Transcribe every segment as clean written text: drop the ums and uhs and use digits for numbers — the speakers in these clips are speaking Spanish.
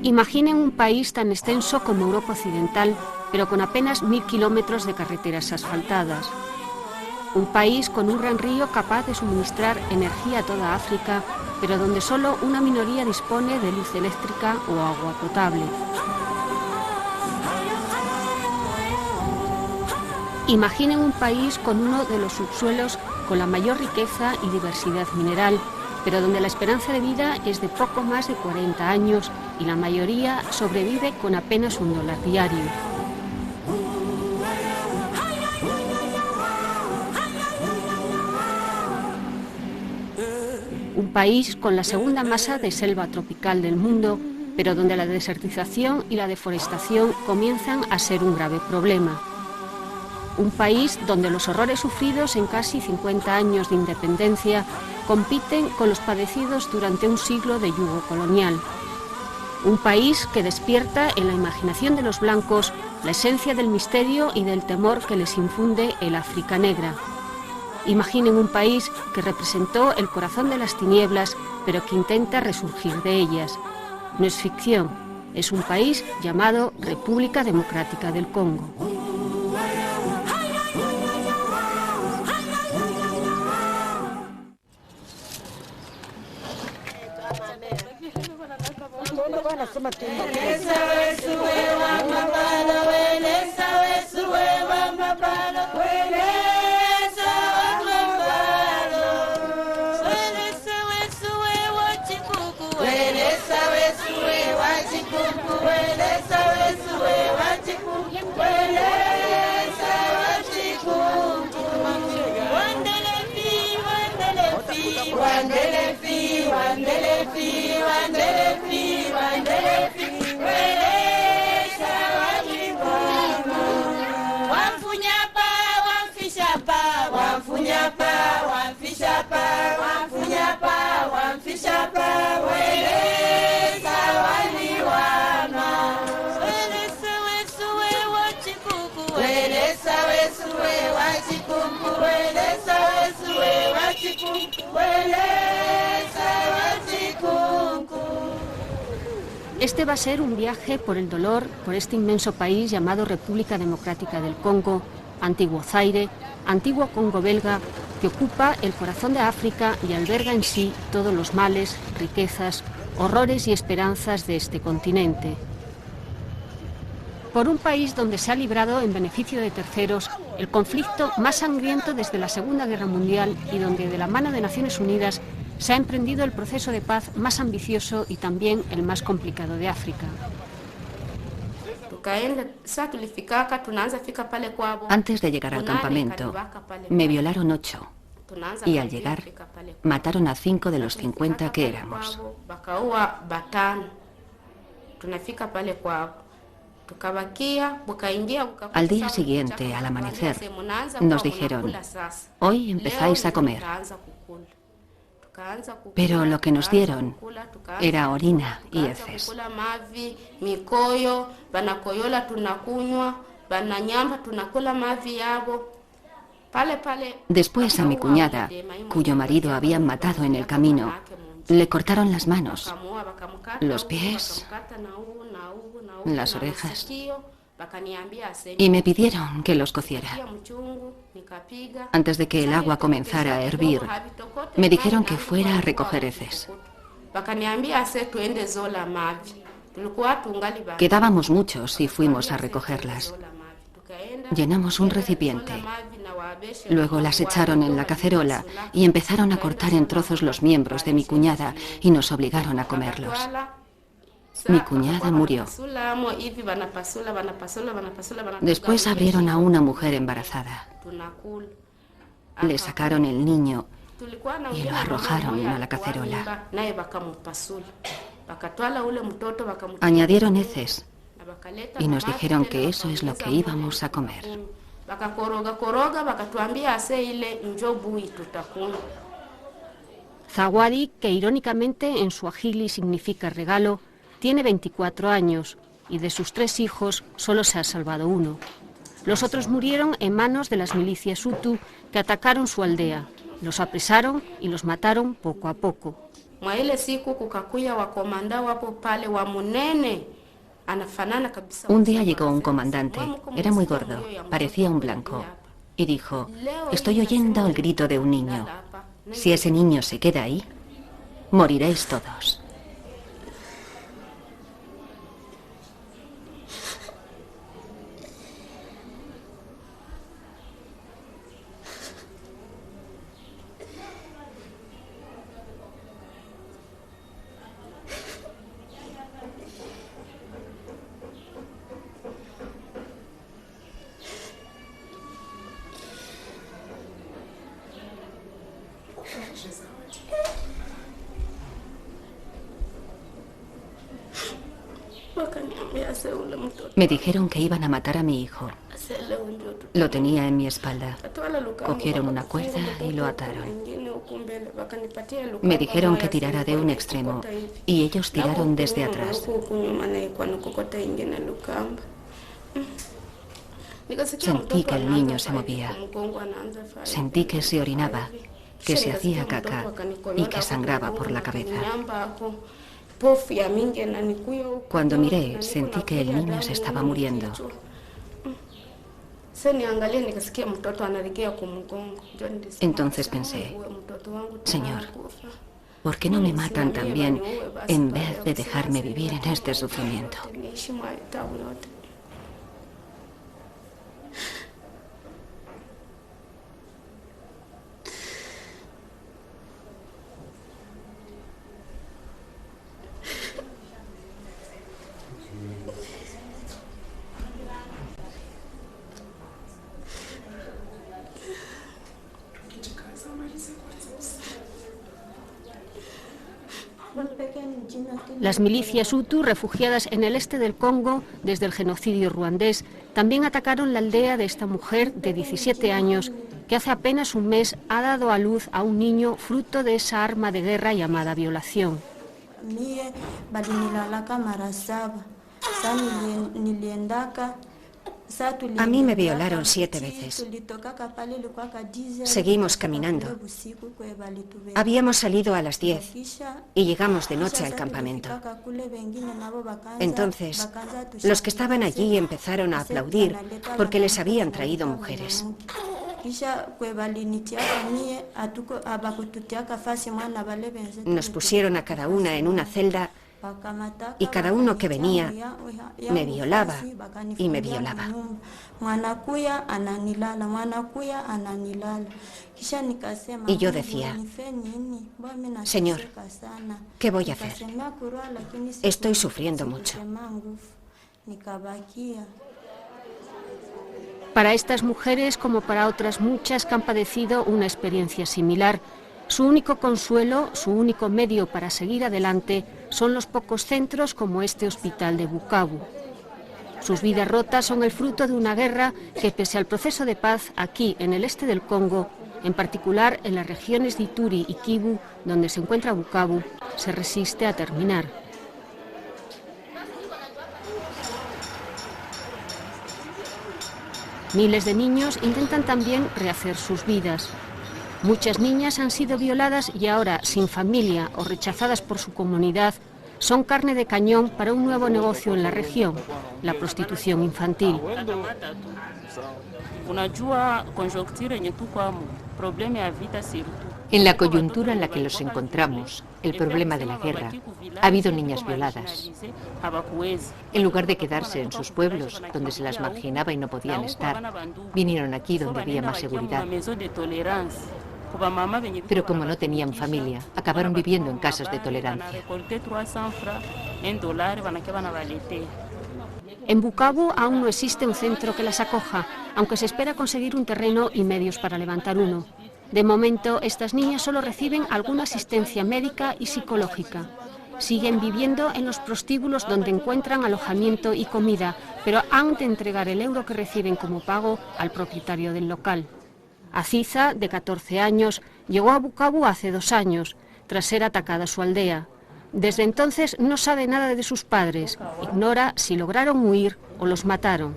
Imaginen un país tan extenso como Europa Occidental, pero con apenas 1000 kilómetros de carreteras asfaltadas. Un país con un gran río capaz de suministrar energía a toda África, pero donde solo una minoría dispone de luz eléctrica o agua potable. Imaginen un país con uno de los subsuelos con la mayor riqueza y diversidad mineral, pero donde la esperanza de vida es de poco más de 40 años y la mayoría sobrevive con apenas $1 diario. Un país con la segunda masa de selva tropical del mundo, pero donde la desertización y la deforestación comienzan a ser un grave problema. Un país donde los horrores sufridos en casi 50 años de independencia compiten con los padecidos durante un siglo de yugo colonial. Un país que despierta en la imaginación de los blancos la esencia del misterio y del temor que les infunde el África negra. Imaginen un país que representó el corazón de las tinieblas, pero que intenta resurgir de ellas. No es ficción, es un país llamado República Democrática del Congo. Este va a ser un viaje por el dolor, por este inmenso país llamado República Democrática del Congo, antiguo Zaire, antiguo Congo belga, que ocupa el corazón de África y alberga en sí todos los males, riquezas, horrores y esperanzas de este continente. Por un país donde se ha librado en beneficio de terceros el conflicto más sangriento desde la Segunda Guerra Mundial y donde de la mano de Naciones Unidas se ha emprendido el proceso de paz más ambicioso y también el más complicado de África. Antes de llegar al campamento, me violaron 8 y al llegar mataron a 5 de los 50 que éramos. Al día siguiente, al amanecer, nos dijeron: hoy empezáis a comer. Pero lo que nos dieron era orina y heces. Después a mi cuñada, cuyo marido habían matado en el camino, le cortaron las manos, los pies, las orejas, y me pidieron que los cociera. Antes de que el agua comenzara a hervir, me dijeron que fuera a recoger heces. Quedábamos muchos y fuimos a recogerlas. Llenamos un recipiente. Luego las echaron en la cacerola y empezaron a cortar en trozos los miembros de mi cuñada y nos obligaron a comerlos. Mi cuñada murió. Después abrieron a una mujer embarazada. Le sacaron el niño y lo arrojaron a la cacerola. Añadieron heces y nos dijeron que eso es lo que íbamos a comer. Zawadi, que irónicamente en suajili significa regalo, tiene 24 años y de sus 3 hijos solo se ha salvado uno. Los otros murieron en manos de las milicias Hutu que atacaron su aldea. Los apresaron y los mataron poco a poco. Un día llegó un comandante, era muy gordo, parecía un blanco, y dijo: estoy oyendo el grito de un niño. Si ese niño se queda ahí, moriréis todos. Me dijeron que iban a matar a mi hijo. Lo tenía en mi espalda. Cogieron una cuerda y lo ataron. Me dijeron que tirara de un extremo y ellos tiraron desde atrás. Sentí que el niño se movía. Sentí que se orinaba, que se hacía caca y que sangraba por la cabeza. Cuando miré, sentí que el niño se estaba muriendo. Entonces pensé: Señor, ¿por qué no me matan también en vez de dejarme vivir en este sufrimiento? Las milicias Hutu, refugiadas en el este del Congo desde el genocidio ruandés, también atacaron la aldea de esta mujer de 17 años que hace apenas un mes ha dado a luz a un niño fruto de esa arma de guerra llamada violación. A mí me violaron 7 veces. Seguimos caminando. Habíamos salido a las 10 y llegamos de noche al campamento. Entonces, los que estaban allí empezaron a aplaudir porque les habían traído mujeres. Nos pusieron a cada una en una celda y cada uno que venía me violaba y me violaba. Y yo decía: Señor, ¿qué voy a hacer? Estoy sufriendo mucho. Para estas mujeres, como para otras muchas que han padecido una experiencia similar, su único consuelo, su único medio para seguir adelante son los pocos centros como este hospital de Bukavu. Sus vidas rotas son el fruto de una guerra que, pese al proceso de paz aquí en el este del Congo, en particular en las regiones de Ituri y Kivu, donde se encuentra Bukavu, se resiste a terminar. Miles de niños intentan también rehacer sus vidas. Muchas niñas han sido violadas y ahora, sin familia o rechazadas por su comunidad, son carne de cañón para un nuevo negocio en la región, la prostitución infantil. En la coyuntura en la que los encontramos, el problema de la guerra, ha habido niñas violadas. En lugar de quedarse en sus pueblos, donde se las marginaba y no podían estar, vinieron aquí donde había más seguridad. Pero como no tenían familia, acabaron viviendo en casas de tolerancia. En Bukavu aún no existe un centro que las acoja, aunque se espera conseguir un terreno y medios para levantar uno. De momento, estas niñas solo reciben alguna asistencia médica y psicológica. Siguen viviendo en los prostíbulos donde encuentran alojamiento y comida, pero han de entregar el euro que reciben como pago al propietario del local. Aziza, de 14 años, llegó a Bukavu hace 2 años, tras ser atacada su aldea. Desde entonces no sabe nada de sus padres, ignora si lograron huir o los mataron.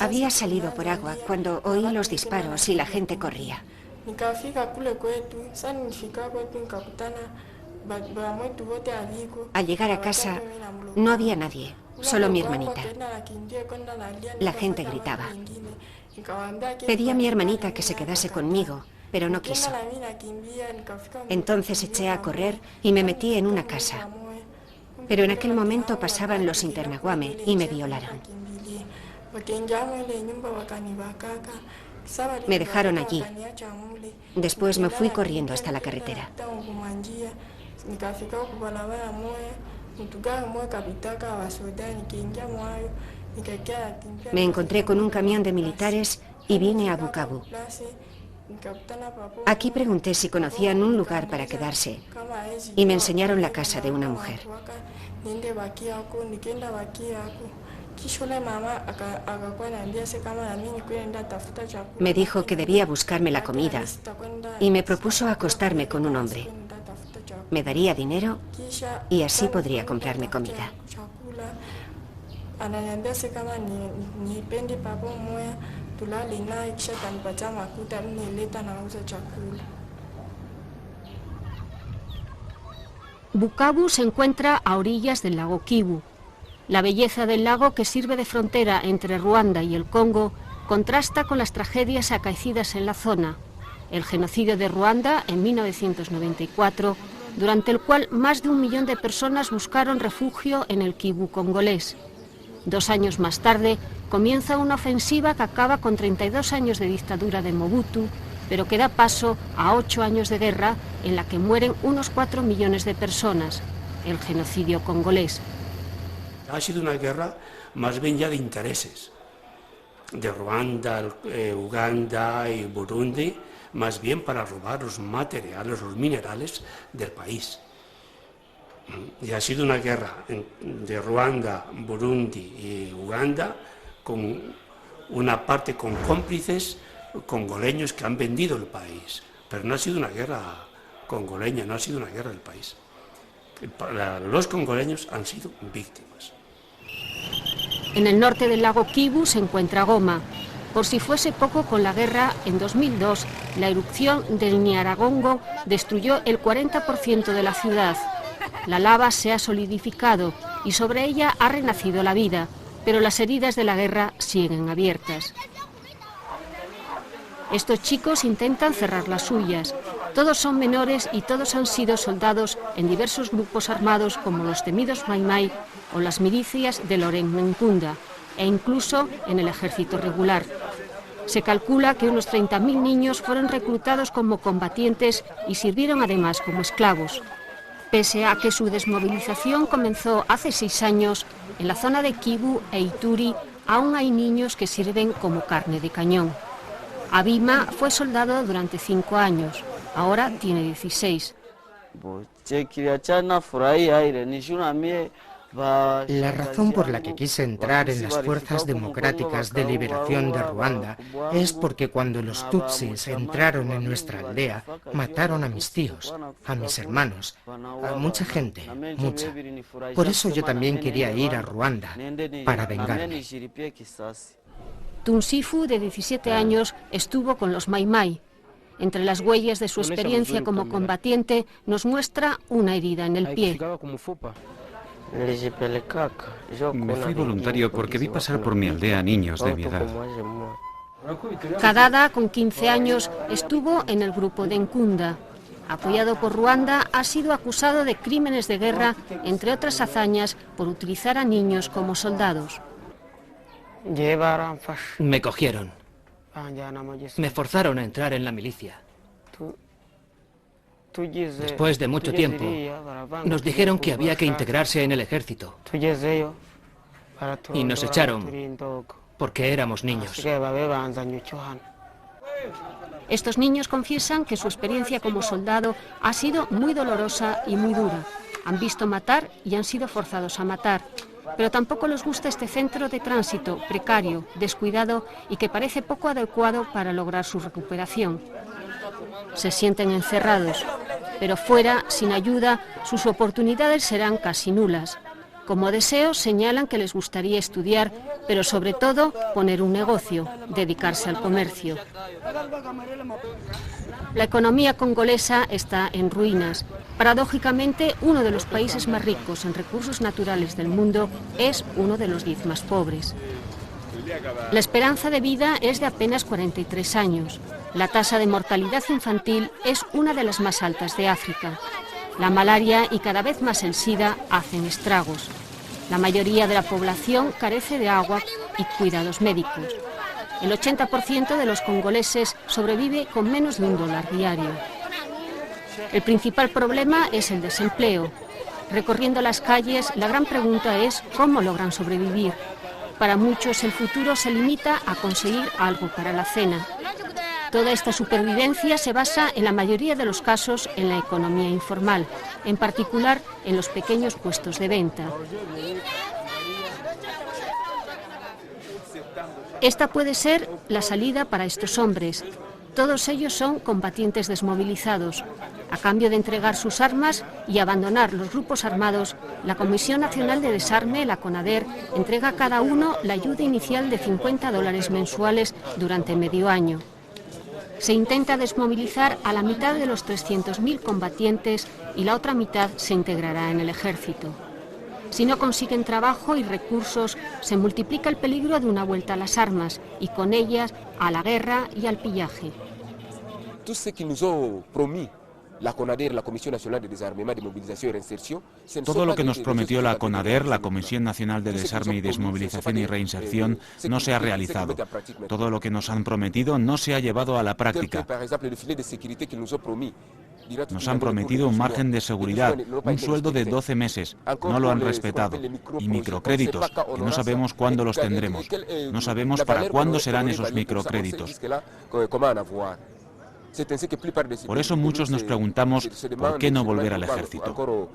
Había salido por agua cuando oí los disparos y la gente corría. Al llegar a casa no había nadie, solo mi hermanita. La gente gritaba. Pedí a mi hermanita que se quedase conmigo, pero no quiso. Entonces eché a correr y me metí en una casa. Pero en aquel momento pasaban los Interaguame y me violaron. Me dejaron allí. Después me fui corriendo hasta la carretera. Me encontré con un camión de militares y vine a Bukavu. Aquí pregunté si conocían un lugar para quedarse y me enseñaron la casa de una mujer. Me dijo que debía buscarme la comida y me propuso acostarme con un hombre. Me daría dinero y así podría comprarme comida. Bukavu se encuentra a orillas del lago Kivu. La belleza del lago, que sirve de frontera entre Ruanda y el Congo, contrasta con las tragedias acaecidas en la zona. El genocidio de Ruanda en 1994, durante el cual más de 1 millón de personas buscaron refugio en el Kivu congolés. 2 años más tarde, comienza una ofensiva que acaba con 32 años de dictadura de Mobutu, pero que da paso a 8 años de guerra en la que mueren unos 4 millones de personas, el genocidio congolés. Ha sido una guerra más bien ya de intereses, de Ruanda, Uganda y Burundi, más bien para robar los materiales, los minerales del país. Y ha sido una guerra de Ruanda, Burundi y Uganda, con una parte con cómplices congoleños que han vendido el país. Pero no ha sido una guerra congoleña, no ha sido una guerra del país. Los congoleños han sido víctimas. En el norte del lago Kivu se encuentra Goma. Por si fuese poco, con la guerra, en 2002, la erupción del Nyiragongo destruyó el 40% de la ciudad. La lava se ha solidificado y sobre ella ha renacido la vida, pero las heridas de la guerra siguen abiertas. Estos chicos intentan cerrar las suyas. Todos son menores y todos han sido soldados en diversos grupos armados como los temidos Mai Mai o las milicias de Laurent Nkunda, e incluso en el ejército regular. Se calcula que unos 30.000 niños fueron reclutados como combatientes y sirvieron además como esclavos. Pese a que su desmovilización comenzó hace 6 años, en la zona de Kivu e Ituri aún hay niños que sirven como carne de cañón. Abima fue soldado durante 5 años, ahora tiene 16. La razón por la que quise entrar en las Fuerzas Democráticas de Liberación de Ruanda es porque cuando los Tutsis entraron en nuestra aldea, mataron a mis tíos, a mis hermanos, a mucha gente, mucha. Por eso yo también quería ir a Ruanda, para vengarme. Tunsifu, de 17 años, estuvo con los Mai Mai. Entre las huellas de su experiencia como combatiente, nos muestra una herida en el pie. Me fui voluntario porque vi pasar por mi aldea niños de mi edad. Kadada, con 15 años, estuvo en el grupo de Nkunda. Apoyado por Ruanda, ha sido acusado de crímenes de guerra, entre otras hazañas, por utilizar a niños como soldados. Me cogieron. Me forzaron a entrar en la milicia. Después de mucho tiempo, nos dijeron que había que integrarse en el ejército. Y nos echaron porque éramos niños. Estos niños confiesan que su experiencia como soldado ha sido muy dolorosa y muy dura. Han visto matar y han sido forzados a matar. Pero tampoco les gusta este centro de tránsito precario, descuidado y que parece poco adecuado para lograr su recuperación. Se sienten encerrados, pero fuera, sin ayuda, sus oportunidades serán casi nulas. Como deseo señalan que les gustaría estudiar, pero sobre todo poner un negocio, dedicarse al comercio. La economía congolesa está en ruinas. Paradójicamente, uno de los países más ricos en recursos naturales del mundo es uno de los 10 más pobres. La esperanza de vida es de apenas 43 años. La tasa de mortalidad infantil es una de las más altas de África. La malaria y cada vez más el SIDA hacen estragos. La mayoría de la población carece de agua y cuidados médicos. El 80% de los congoleses sobrevive con menos de $1 diario. El principal problema es el desempleo. Recorriendo las calles, la gran pregunta es cómo logran sobrevivir. Para muchos el futuro se limita a conseguir algo para la cena. Toda esta supervivencia se basa en la mayoría de los casos en la economía informal, en particular en los pequeños puestos de venta. Esta puede ser la salida para estos hombres. Todos ellos son combatientes desmovilizados. A cambio de entregar sus armas y abandonar los grupos armados, la Comisión Nacional de Desarme, la CONADER, entrega a cada uno la ayuda inicial de $50 mensuales durante medio año. Se intenta desmovilizar a la mitad de los 300.000 combatientes y la otra mitad se integrará en el ejército. Si no consiguen trabajo y recursos, se multiplica el peligro de una vuelta a las armas y con ellas a la guerra y al pillaje. Todo lo que nos prometió la CONADER, la Comisión Nacional de Desarme y Desmovilización y Reinserción, no se ha realizado. Todo lo que nos han prometido no se ha llevado a la práctica. Nos han prometido un margen de seguridad, un sueldo de 12 meses. No lo han respetado. Y microcréditos, que no sabemos cuándo los tendremos. No sabemos para cuándo serán esos microcréditos. Por eso muchos nos preguntamos por qué no volver al ejército.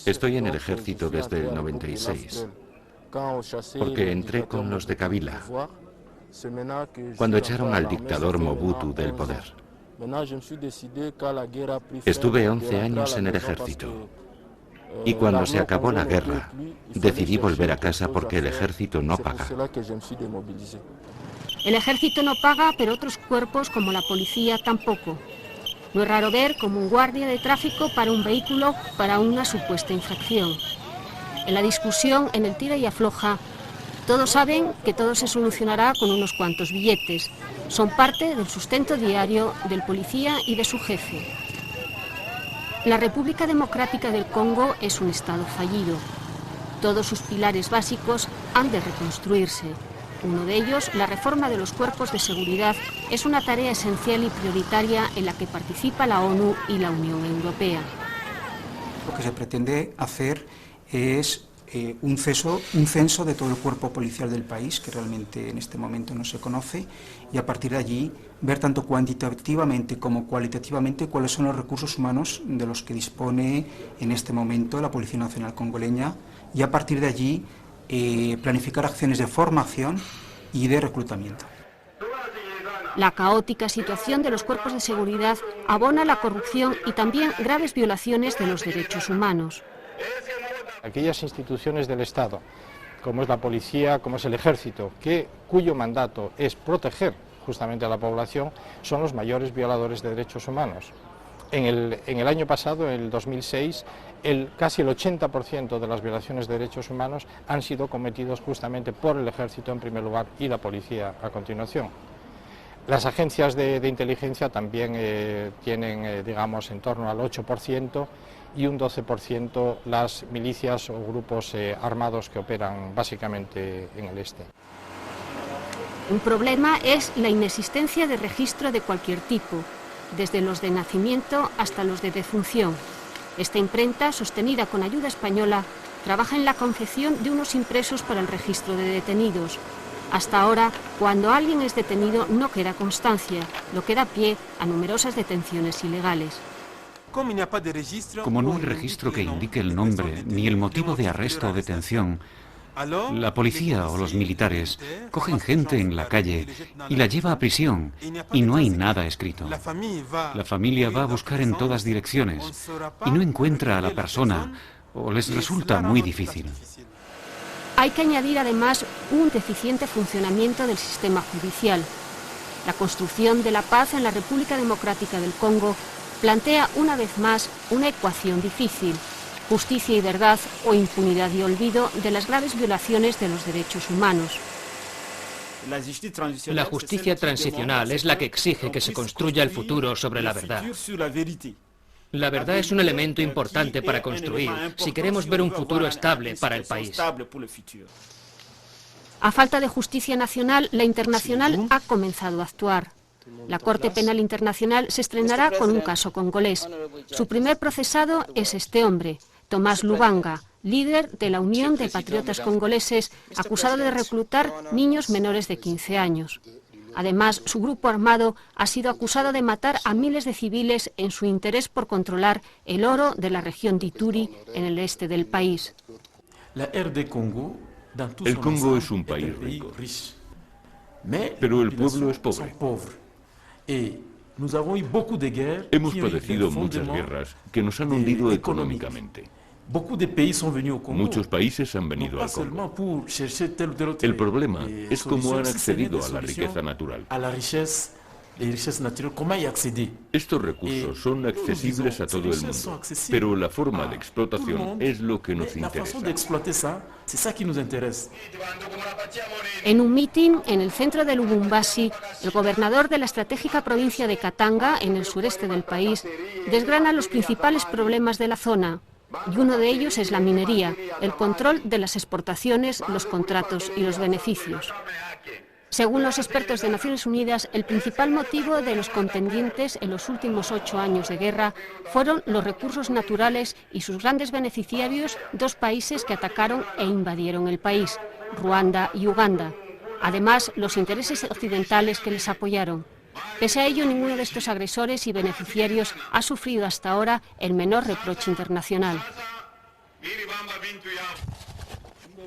Estoy en el ejército desde el 96, porque entré con los de Kabila, cuando echaron al dictador Mobutu del poder. Estuve 11 años en el ejército y cuando se acabó la guerra decidí volver a casa porque el ejército no paga. El ejército no paga, pero otros cuerpos como la policía tampoco. No es raro ver como un guardia de tráfico para un vehículo para una supuesta infracción. En la discusión, en el tira y afloja, todos saben que todo se solucionará con unos cuantos billetes. Son parte del sustento diario del policía y de su jefe. La República Democrática del Congo es un estado fallido. Todos sus pilares básicos han de reconstruirse. Uno de ellos, la reforma de los cuerpos de seguridad, es una tarea esencial y prioritaria en la que participa la ONU y la Unión Europea. Lo que se pretende hacer es un censo de todo el cuerpo policial del país, que realmente en este momento no se conoce, y a partir de allí ver tanto cuantitativamente como cualitativamente cuáles son los recursos humanos de los que dispone en este momento la Policía Nacional Congoleña, y a partir de allí planificar acciones de formación y de reclutamiento. La caótica situación de los cuerpos de seguridad abona la corrupción y también graves violaciones de los derechos humanos. Aquellas instituciones del Estado, como es la policía, como es el ejército, cuyo mandato es proteger justamente a la población, son los mayores violadores de derechos humanos. En el año pasado, en el 2006, casi el 80% de las violaciones de derechos humanos han sido cometidos justamente por el ejército en primer lugar y la policía a continuación. Las agencias de inteligencia también tienen, digamos, en torno al 8%, y un 12% las milicias o grupos armados que operan básicamente en el este. Un problema es la inexistencia de registro de cualquier tipo, desde los de nacimiento hasta los de defunción. Esta imprenta, sostenida con ayuda española, trabaja en la confección de unos impresos para el registro de detenidos. Hasta ahora, cuando alguien es detenido no queda constancia, lo que da pie a numerosas detenciones ilegales. Como no hay registro que indique el nombre ni el motivo de arresto o detención, La policía o los militares cogen gente en la calle y la lleva a prisión y no hay nada escrito. La familia va a buscar en todas direcciones y no encuentra a la persona o les resulta muy difícil. Hay que añadir además un deficiente funcionamiento del sistema judicial. La construcción de la paz en la República Democrática del Congo plantea una vez más una ecuación difícil: justicia y verdad o impunidad y olvido de las graves violaciones de los derechos humanos. La justicia transicional es la que exige que se construya el futuro sobre la verdad. La verdad es un elemento importante para construir si queremos ver un futuro estable para el país. A falta de justicia nacional, la internacional ha comenzado a actuar. La Corte Penal Internacional se estrenará con un caso congolés. Su primer procesado es este hombre, Tomás Lubanga, líder de la Unión de Patriotas Congoleses, acusado de reclutar niños menores de 15 años. Además, su grupo armado ha sido acusado de matar a miles de civiles en su interés por controlar el oro de la región de Ituri, en el este del país. El Congo es un país rico, pero el pueblo es pobre. Hemos padecido muchas guerras que nos han hundido económicamente. Muchos países han venido al Congo. El problema es cómo han accedido a la riqueza natural. Estos recursos son accesibles a todo el mundo, pero la forma de explotación es lo que nos interesa. En un mitin en el centro de Lubumbashi, el gobernador de la estratégica provincia de Katanga, en el sureste del país, desgrana los principales problemas de la zona. Y uno de ellos es la minería, el control de las exportaciones, los contratos y los beneficios. Según los expertos de Naciones Unidas, el principal motivo de los contendientes en los últimos 8 años de guerra fueron los recursos naturales y sus grandes beneficiarios, dos países que atacaron e invadieron el país, Ruanda y Uganda. Además, los intereses occidentales que les apoyaron. Pese a ello, ninguno de estos agresores y beneficiarios ha sufrido hasta ahora el menor reproche internacional.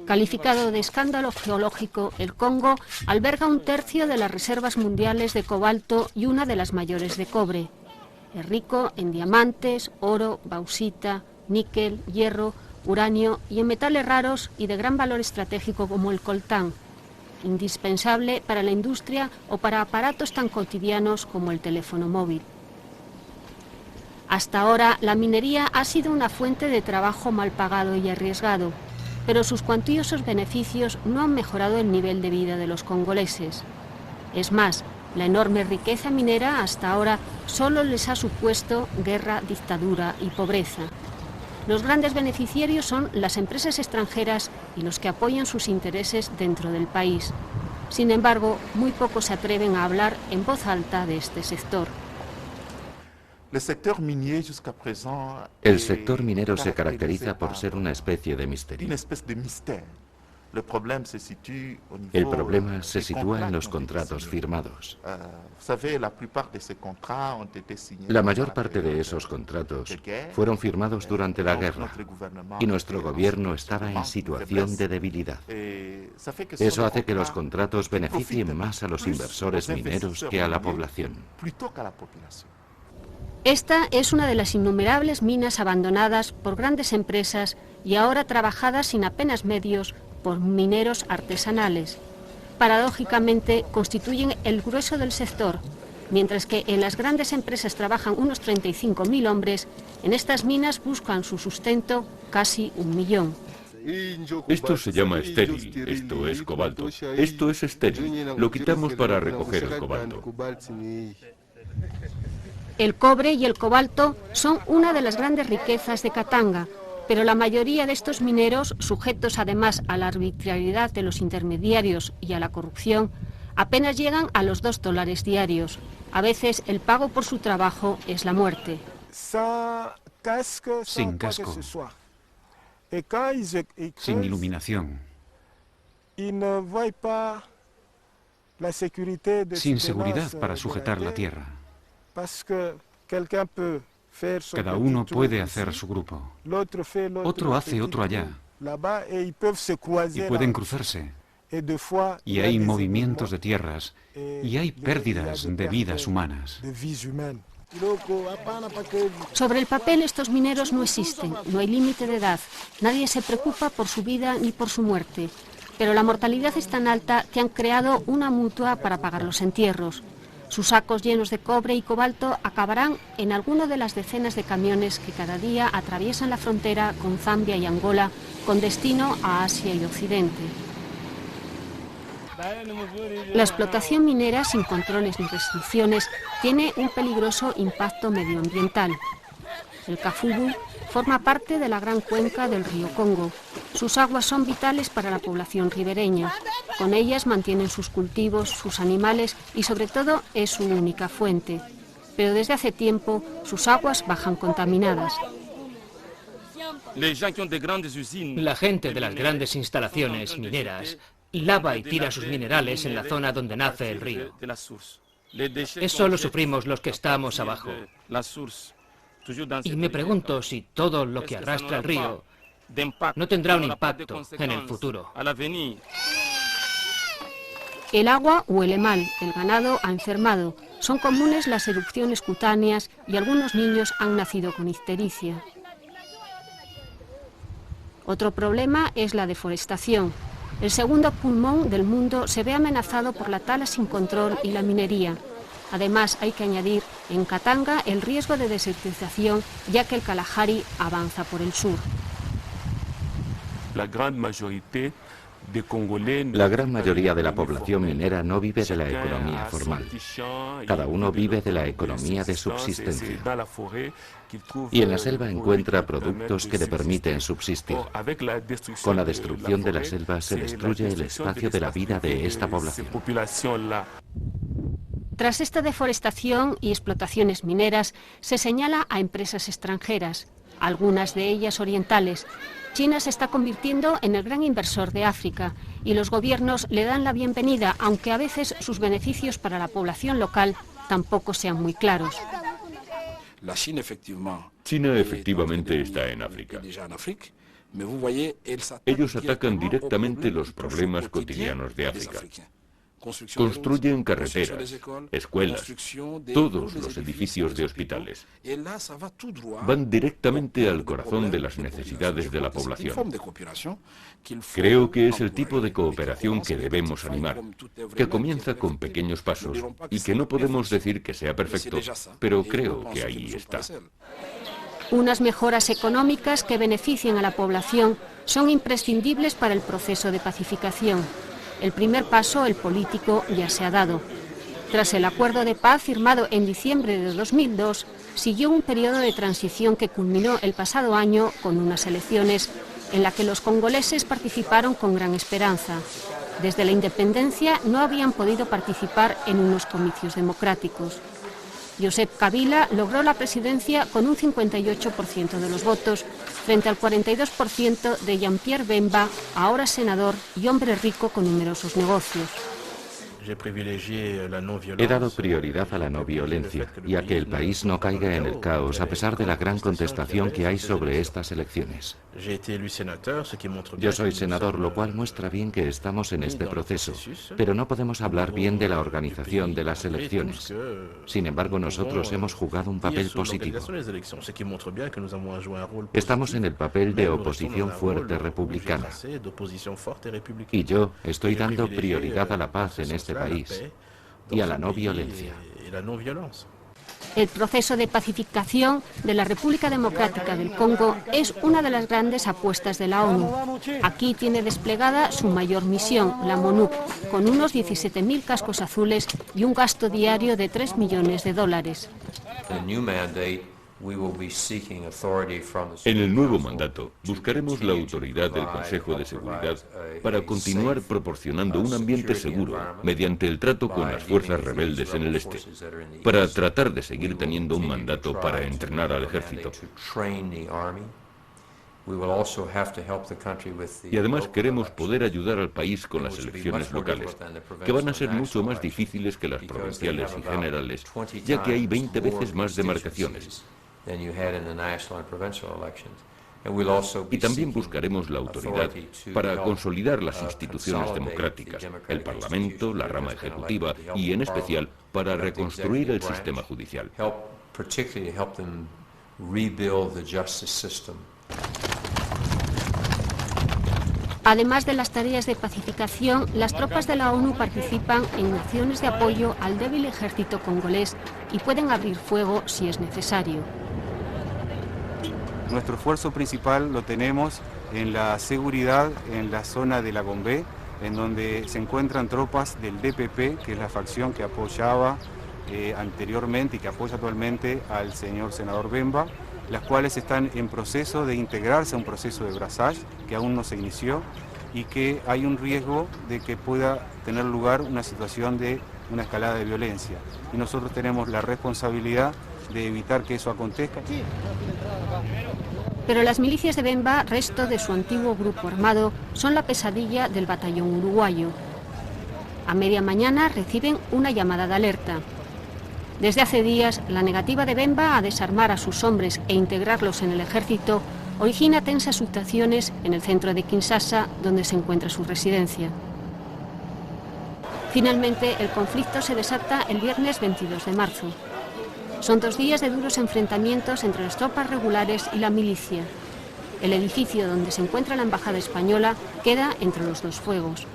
Calificado de escándalo geológico, el Congo alberga 1/3 de las reservas mundiales de cobalto y una de las mayores de cobre. Es rico en diamantes, oro, bauxita, níquel, hierro, uranio y en metales raros y de gran valor estratégico como el coltán, indispensable para la industria o para aparatos tan cotidianos como el teléfono móvil. Hasta ahora, la minería ha sido una fuente de trabajo mal pagado y arriesgado, pero sus cuantiosos beneficios no han mejorado el nivel de vida de los congoleses. Es más, la enorme riqueza minera hasta ahora solo les ha supuesto guerra, dictadura y pobreza. Los grandes beneficiarios son las empresas extranjeras y los que apoyan sus intereses dentro del país. Sin embargo, muy pocos se atreven a hablar en voz alta de este sector. El sector minero se caracteriza por ser una especie de misterio. El problema se sitúa en los contratos firmados. La mayor parte de esos contratos fueron firmados durante la guerra y nuestro gobierno estaba en situación de debilidad. Eso hace que los contratos beneficien más a los inversores mineros que a la población. Esta es una de las innumerables minas abandonadas por grandes empresas y ahora trabajadas sin apenas medios por mineros artesanales. Paradójicamente, constituyen el grueso del sector. Mientras que en las grandes empresas trabajan unos 35.000 hombres, en estas minas buscan su sustento casi 1 millón. Esto se llama estéril, esto es cobalto. Esto es estéril, lo quitamos para recoger el cobalto. El cobre y el cobalto son una de las grandes riquezas de Katanga, pero la mayoría de estos mineros, sujetos además a la arbitrariedad de los intermediarios y a la corrupción, apenas llegan a los $2 diarios. A veces el pago por su trabajo es la muerte. Sin casco, sin iluminación, sin seguridad para sujetar la tierra. Cada uno puede hacer su grupo. Otro hace otro allá. y pueden cruzarse. Y hay movimientos de tierras y hay pérdidas de vidas humanas. Sobre el papel, estos mineros no existen, no hay límite de edad, nadie se preocupa por su vida ni por su muerte, pero la mortalidad es tan alta que han creado una mutua para pagar los entierros. Sus sacos llenos de cobre y cobalto acabarán en alguno de las decenas de camiones que cada día atraviesan la frontera con Zambia y Angola con destino a Asia y Occidente. La explotación minera sin controles ni restricciones tiene un peligroso impacto medioambiental. El Kafubu forma parte de la gran cuenca del río Congo. Sus aguas son vitales para la población ribereña. Con ellas mantienen sus cultivos, sus animales y sobre todo es su única fuente. Pero desde hace tiempo sus aguas bajan contaminadas. La gente de las grandes instalaciones mineras lava y tira sus minerales en la zona donde nace el río. Eso lo sufrimos los que estamos abajo. Y me pregunto si todo lo que arrastra el río no tendrá un impacto en el futuro. El agua huele mal, el ganado ha enfermado, son comunes las erupciones cutáneas y algunos niños han nacido con ictericia. Otro problema es la deforestación. El segundo pulmón del mundo se ve amenazado por la tala sin control y la minería. Además, hay que añadir en Katanga el riesgo de desertización, ya que el Kalahari avanza por el sur. La gran mayoría de la población minera no vive de la economía formal. Cada uno vive de la economía de subsistencia. Y en la selva encuentra productos que le permiten subsistir. Con la destrucción de la selva se destruye el espacio de la vida de esta población. Tras esta deforestación y explotaciones mineras, se señala a empresas extranjeras, algunas de ellas orientales. China se está convirtiendo en el gran inversor de África y los gobiernos le dan la bienvenida, aunque a veces sus beneficios para la población local tampoco sean muy claros. China efectivamente está en África. Ellos atacan directamente los problemas cotidianos de África. Construyen carreteras, escuelas, todos los edificios de hospitales. Van directamente al corazón de las necesidades de la población. Creo que es el tipo de cooperación que debemos animar, que comienza con pequeños pasos y que no podemos decir que sea perfecto, pero creo que ahí está. Unas mejoras económicas que beneficien a la población son imprescindibles para el proceso de pacificación. El primer paso, el político, ya se ha dado. Tras el acuerdo de paz firmado en diciembre de 2002, siguió un periodo de transición que culminó el pasado año con unas elecciones en las que los congoleses participaron con gran esperanza. Desde la independencia no habían podido participar en unos comicios democráticos. Joseph Kabila logró la presidencia con un 58% de los votos, frente al 42% de Jean-Pierre Bemba, ahora senador y hombre rico con numerosos negocios. He dado prioridad a la no violencia y a que el país no caiga en el caos a pesar de la gran contestación que hay sobre estas elecciones. Yo soy senador, lo cual muestra bien que estamos en este proceso, pero no podemos hablar bien de la organización de las elecciones. Sin embargo, nosotros hemos jugado un papel positivo. Estamos en el papel de oposición fuerte republicana. Y yo estoy dando prioridad a la paz en este país y a la no violencia. El proceso de pacificación de la República Democrática del Congo es una de las grandes apuestas de la ONU. Aquí tiene desplegada su mayor misión, la MONUC, con unos 17.000 cascos azules y un gasto diario de $3 millones. En el nuevo mandato buscaremos la autoridad del Consejo de Seguridad para continuar proporcionando un ambiente seguro mediante el trato con las fuerzas rebeldes en el este, para tratar de seguir teniendo un mandato para entrenar al ejército. Y además queremos poder ayudar al país con las elecciones locales, que van a ser mucho más difíciles que las provinciales y generales, ya que hay 20 veces más demarcaciones. Y también buscaremos la autoridad para consolidar las instituciones democráticas, el Parlamento, la rama ejecutiva y, en especial, para reconstruir el sistema judicial. Además de las tareas de pacificación, las tropas de la ONU participan en acciones de apoyo al débil ejército congolés y pueden abrir fuego si es necesario. Nuestro esfuerzo principal lo tenemos en la seguridad en la zona de la Gombe, en donde se encuentran tropas del DPP, que es la facción que apoyaba anteriormente y que apoya actualmente al señor senador Bemba, las cuales están en proceso de integrarse a un proceso de brassage que aún no se inició y que hay un riesgo de que pueda tener lugar una situación de una escalada de violencia. Y nosotros tenemos la responsabilidad de evitar que eso acontezca. Pero las milicias de Bemba, resto de su antiguo grupo armado, son la pesadilla del batallón uruguayo. A media mañana reciben una llamada de alerta. Desde hace días, la negativa de Bemba a desarmar a sus hombres e integrarlos en el ejército origina tensas situaciones en el centro de Kinshasa, donde se encuentra su residencia. Finalmente, el conflicto se desata el viernes 22 de marzo. Son 2 días de duros enfrentamientos entre las tropas regulares y la milicia. El edificio donde se encuentra la embajada española queda entre los dos fuegos.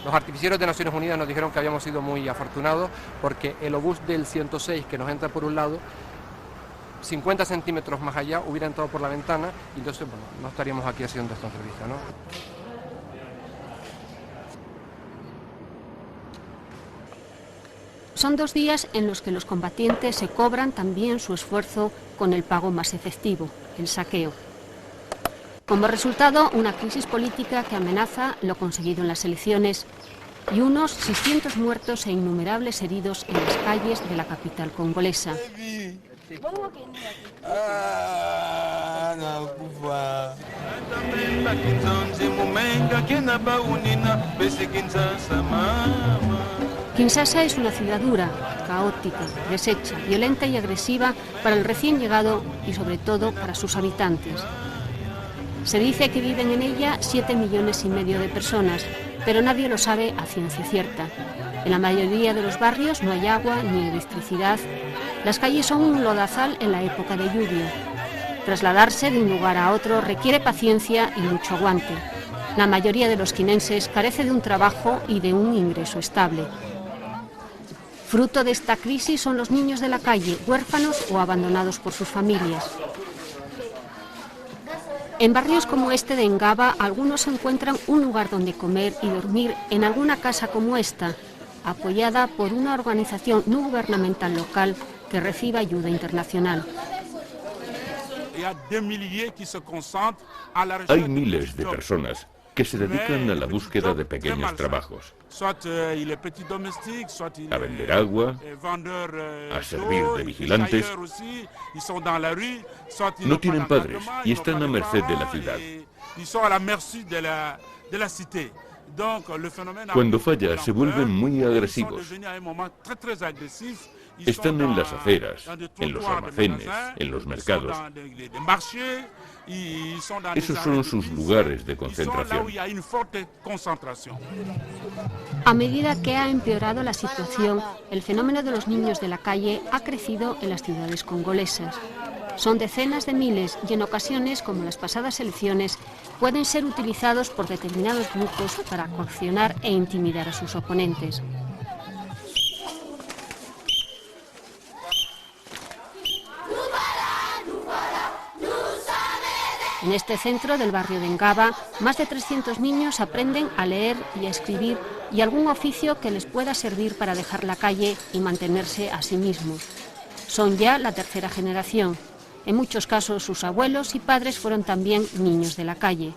Los artificieros de Naciones Unidas nos dijeron que habíamos sido muy afortunados porque el obús del 106 que nos entra por un lado, 50 centímetros más allá, hubiera entrado por la ventana y entonces bueno, no estaríamos aquí haciendo esta entrevista, ¿no? Son 2 días en los que los combatientes se cobran también su esfuerzo con el pago más efectivo, el saqueo. Como resultado, una crisis política que amenaza lo conseguido en las elecciones y unos 600 muertos e innumerables heridos en las calles de la capital congolesa. Kinshasa es una ciudad dura, caótica, deshecha, violenta y agresiva para el recién llegado y sobre todo para sus habitantes. Se dice que viven en ella 7,5 millones de personas, pero nadie lo sabe a ciencia cierta. En la mayoría de los barrios no hay agua ni electricidad. Las calles son un lodazal en la época de lluvia. Trasladarse de un lugar a otro requiere paciencia y mucho aguante. La mayoría de los quinenses carece de un trabajo y de un ingreso estable. Fruto de esta crisis son los niños de la calle, huérfanos o abandonados por sus familias. En barrios como este de Ngaba, algunos encuentran un lugar donde comer y dormir en alguna casa como esta, apoyada por una organización no gubernamental local que recibe ayuda internacional. Hay miles de personas que se dedican a la búsqueda de pequeños trabajos, a vender agua, a servir de vigilantes. No tienen padres y están a merced de la ciudad. Cuando falla, se vuelven muy agresivos. Están en las aceras, en los almacenes, en los mercados. Esos son sus lugares de concentración. A medida que ha empeorado la situación, el fenómeno de los niños de la calle ha crecido en las ciudades congolesas. Son decenas de miles y en ocasiones, como las pasadas elecciones, pueden ser utilizados por determinados grupos para coaccionar e intimidar a sus oponentes. En este centro del barrio de Ngaba, más de 300 niños aprenden a leer y a escribir y algún oficio que les pueda servir para dejar la calle y mantenerse a sí mismos. Son ya la tercera generación. En muchos casos sus abuelos y padres fueron también niños de la calle.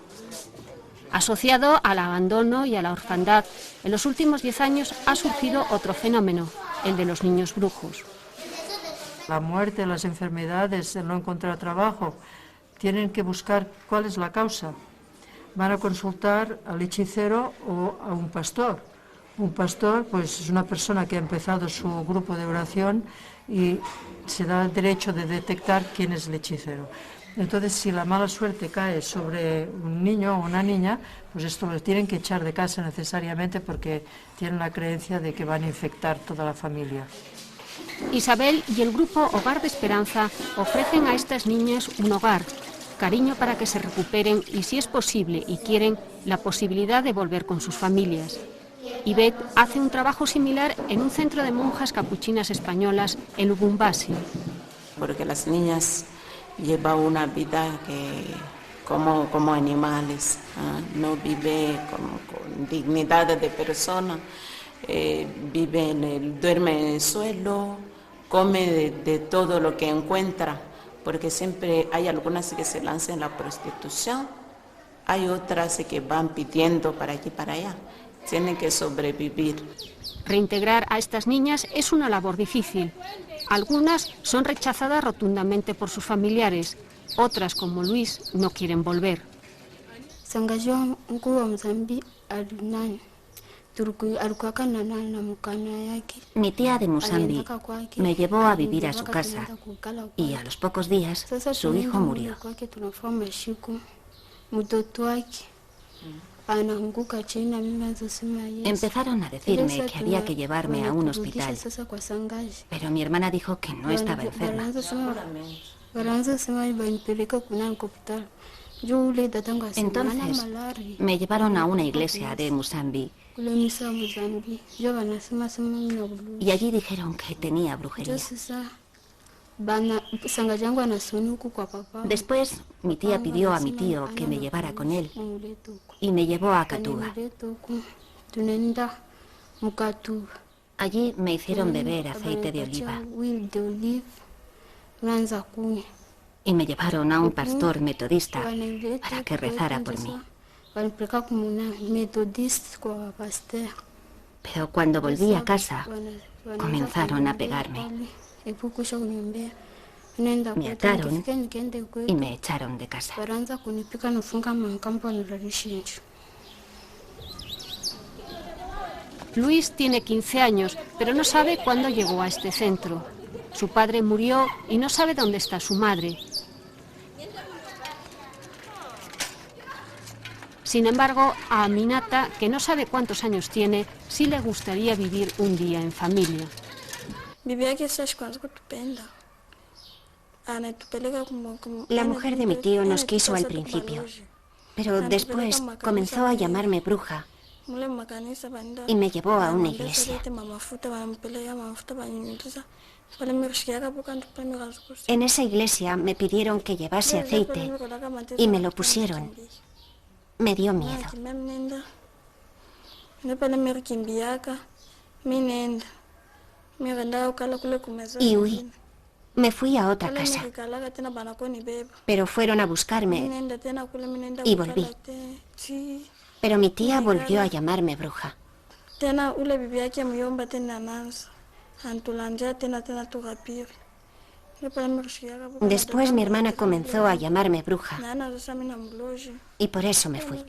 Asociado al abandono y a la orfandad, en los últimos 10 años ha surgido otro fenómeno, el de los niños brujos. La muerte, las enfermedades, el no encontrar trabajo, tienen que buscar cuál es la causa. Van a consultar al hechicero o a un pastor. Un pastor pues, es una persona que ha empezado su grupo de oración y se da el derecho de detectar quién es el hechicero. Entonces, si la mala suerte cae sobre un niño o una niña, pues esto lo tienen que echar de casa necesariamente porque tienen la creencia de que van a infectar toda la familia. Isabel y el grupo Hogar de Esperanza ofrecen a estas niñas un hogar, cariño para que se recuperen y, si es posible y quieren, la posibilidad de volver con sus familias. Ivette hace un trabajo similar en un centro de monjas capuchinas españolas en Lubumbashi. Porque las niñas llevan una vida como animales, no vive con dignidad de persona, duerme en el suelo, come de todo lo que encuentra, porque siempre hay algunas que se lanzan en la prostitución, hay otras que van pidiendo para aquí y para allá, tienen que sobrevivir. Reintegrar a estas niñas es una labor difícil. Algunas son rechazadas rotundamente por sus familiares, otras, como Luis, no quieren volver. Mi tía de Musambi me llevó a vivir a su casa y a los pocos días su hijo murió. Empezaron a decirme que había que llevarme a un hospital, pero mi hermana dijo que no estaba enferma. Entonces me llevaron a una iglesia de Musambi y allí dijeron que tenía brujería. Después mi tía pidió a mi tío que me llevara con él y me llevó a Katuba. Allí me hicieron beber aceite de oliva y me llevaron a un pastor metodista para que rezara por mí. Pero cuando volví a casa comenzaron a pegarme. Me ataron y me echaron de casa. Luis tiene 15 años, pero no sabe cuándo llegó a este centro. Su padre murió y no sabe dónde está su madre. Sin embargo, a Aminata, que no sabe cuántos años tiene, sí le gustaría vivir un día en familia. La mujer de mi tío nos quiso al principio, pero después comenzó a llamarme bruja y me llevó a una iglesia. En esa iglesia me pidieron que llevase aceite y me lo pusieron. Me dio miedo. Y huí. Me fui a otra casa, pero fueron a buscarme y volví. Pero mi tía volvió a llamarme bruja. Después mi hermana comenzó a llamarme bruja y por eso me fui.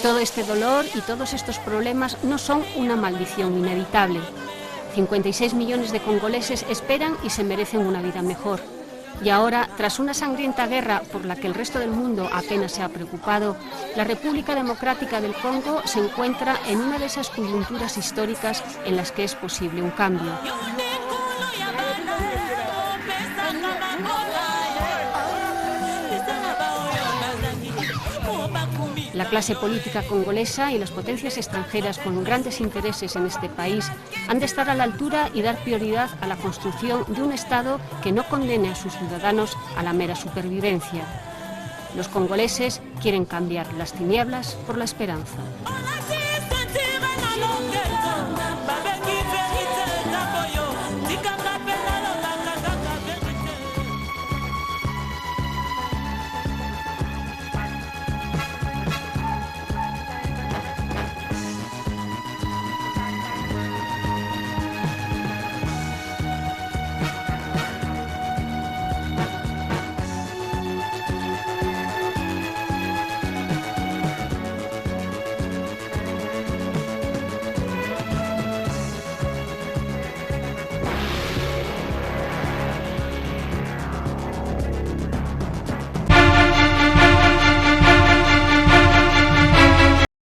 Todo este dolor y todos estos problemas no son una maldición inevitable. 56 millones de congoleses esperan y se merecen una vida mejor. Y ahora, tras una sangrienta guerra por la que el resto del mundo apenas se ha preocupado, la República Democrática del Congo se encuentra en una de esas coyunturas históricas en las que es posible un cambio. La clase política congolesa y las potencias extranjeras con grandes intereses en este país han de estar a la altura y dar prioridad a la construcción de un Estado que no condene a sus ciudadanos a la mera supervivencia. Los congoleses quieren cambiar las tinieblas por la esperanza.